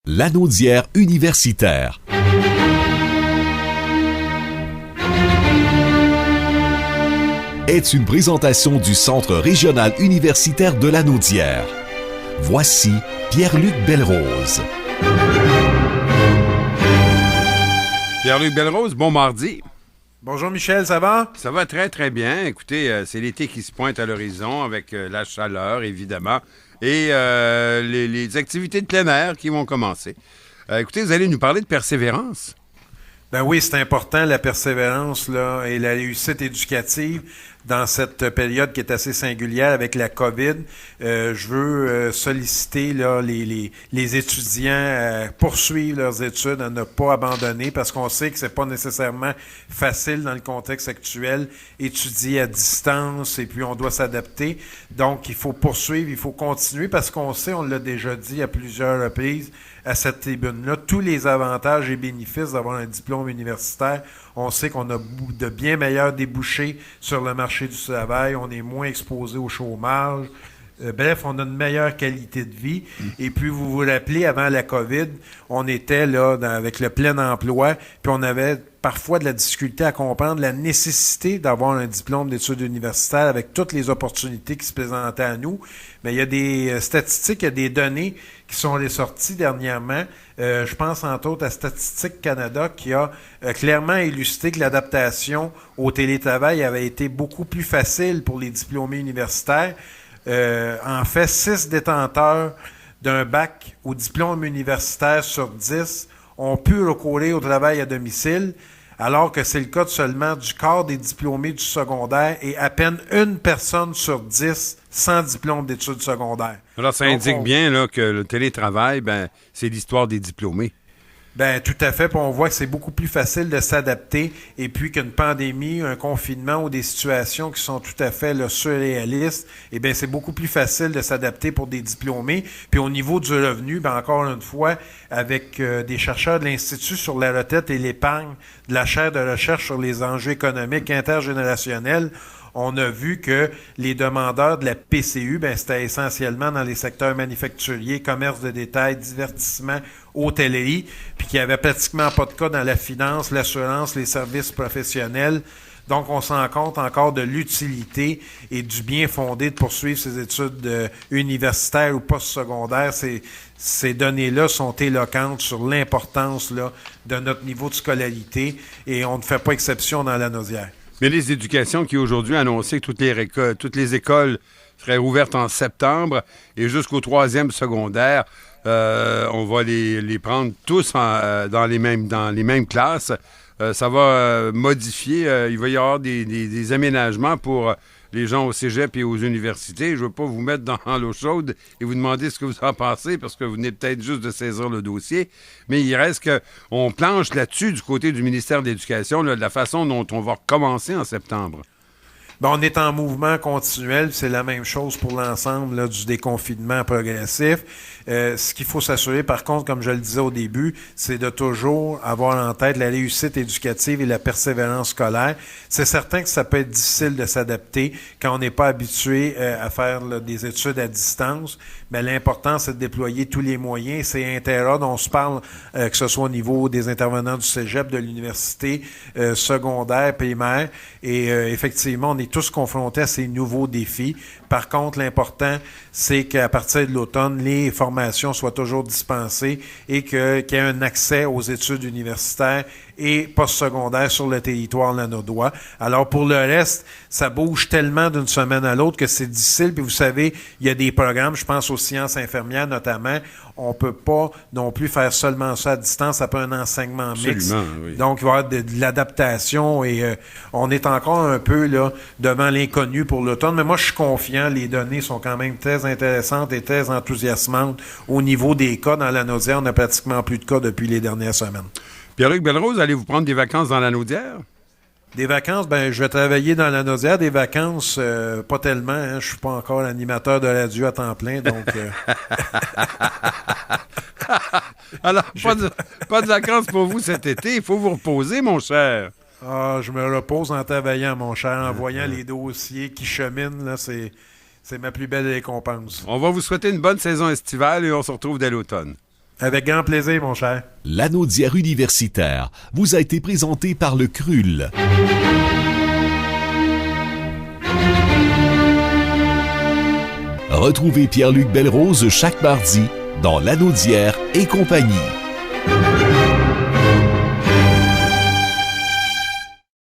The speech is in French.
Lanaudière universitaire. Est une présentation du Centre régional universitaire de Lanaudière. Voici Pierre-Luc Belrose. Pierre-Luc Belrose, bon mardi. Bonjour Michel, ça va? Ça va très, très bien. Écoutez, c'est l'été qui se pointe à l'horizon avec la chaleur, évidemment, et les activités de plein air qui vont commencer. Écoutez, vous allez nous parler de persévérance. Ben oui, c'est important, la persévérance là, et la réussite éducative dans cette période qui est assez singulière avec la COVID. Je veux solliciter là, les étudiants à poursuivre leurs études, à ne pas abandonner, parce qu'on sait que c'est pas nécessairement facile dans le contexte actuel, étudier à distance, et puis on doit s'adapter. Donc, il faut poursuivre, il faut continuer, parce qu'on sait, on l'a déjà dit à plusieurs reprises, à cette tribune-là, tous les avantages et bénéfices d'avoir un diplôme universitaire. On sait qu'on a de bien meilleurs débouchés sur le marché du travail, on est moins exposé au chômage. Bref, on a une meilleure qualité de vie. Et puis, vous vous rappelez, avant la COVID, on était là avec le plein emploi, puis on avait parfois de la difficulté à comprendre la nécessité d'avoir un diplôme d'études universitaires avec toutes les opportunités qui se présentaient à nous. Mais il y a des statistiques, il y a des données qui sont ressorties dernièrement. Je pense entre autres à Statistique Canada qui a clairement illustré que l'adaptation au télétravail avait été beaucoup plus facile pour les diplômés universitaires. En fait, 6 détenteurs d'un bac au diplôme universitaire sur 10 ont pu recourir au travail à domicile, alors que c'est le cas de seulement du quart des diplômés du secondaire et à peine une personne sur 10 sans diplôme d'études secondaires. Alors, ça indique bien là, que le télétravail, c'est l'histoire des diplômés. Ben tout à fait, puis on voit que c'est beaucoup plus facile de s'adapter, et puis qu'une pandémie, un confinement ou des situations qui sont tout à fait là, surréalistes, eh bien c'est beaucoup plus facile de s'adapter pour des diplômés. Puis au niveau du revenu, ben encore une fois, avec des chercheurs de l'Institut sur la retraite et l'épargne, de la chaire de recherche sur les enjeux économiques intergénérationnels, on a vu que les demandeurs de la PCU, c'était essentiellement dans les secteurs manufacturiers, commerce de détail, divertissement, hôtellerie, puis qu'il n'y avait pratiquement pas de cas dans la finance, l'assurance, les services professionnels. Donc, on se rend compte encore de l'utilité et du bien fondé de poursuivre ses études universitaires ou postsecondaires. Ces données-là sont éloquentes sur l'importance là, de notre niveau de scolarité, et on ne fait pas exception dans Lanaudière. Mais les éducations qui aujourd'hui ont annoncé que toutes les écoles seraient ouvertes en septembre et jusqu'au 3e secondaire, on va les prendre tous dans les mêmes classes. Ça va modifier, il va y avoir des aménagements pour les gens au cégep et aux universités. Je ne veux pas vous mettre dans l'eau chaude et vous demander ce que vous en pensez, parce que vous venez peut-être juste de saisir le dossier. Mais il reste qu'on planche là-dessus du côté du ministère de l'Éducation, là, de la façon dont on va recommencer en septembre. On est en mouvement continuel, c'est la même chose pour l'ensemble là, du déconfinement progressif. Ce qu'il faut s'assurer, par contre, comme je le disais au début, c'est de toujours avoir en tête la réussite éducative et la persévérance scolaire. C'est certain que ça peut être difficile de s'adapter quand on n'est pas habitué à faire là, des études à distance, mais l'important, c'est de déployer tous les moyens. C'est Intera dont on se parle, que ce soit au niveau des intervenants du cégep, de l'université, secondaire, primaire, et effectivement, on est tous confrontés à ces nouveaux défis. Par contre, l'important, c'est qu'à partir de l'automne, les formations soient toujours dispensées et qu'il y ait un accès aux études universitaires et postsecondaires sur le territoire lanaudois. Alors, pour le reste, ça bouge tellement d'une semaine à l'autre que c'est difficile. Puis vous savez, il y a des programmes, je pense aux sciences infirmières notamment, on peut pas non plus faire seulement ça à distance, ça peut un enseignement mixte. Oui. Donc, il va y avoir de l'adaptation, et on est encore un peu là devant l'inconnu pour l'automne. Mais moi, je suis confiant, les données sont quand même très intéressantes et très enthousiasmantes au niveau des cas. Dans la Lanaudière, on n'a pratiquement plus de cas depuis les dernières semaines. Pierre-Luc Belrose, allez-vous prendre des vacances dans la Lanaudière? Des vacances, je vais travailler dans la Lanaudière. Des vacances, pas tellement. Hein, je suis pas encore animateur de radio à temps plein, donc... Alors, pas de vacances pour vous cet été. Il faut vous reposer, mon cher. Ah, je me repose en travaillant, mon cher, en voyant les dossiers qui cheminent. Là, c'est ma plus belle récompense. On va vous souhaiter une bonne saison estivale et on se retrouve dès l'automne. Avec grand plaisir, mon cher. Lanaudière universitaire vous a été présenté par le CRUL. Retrouvez Pierre-Luc Belrose chaque mardi dans Lanaudière et compagnie.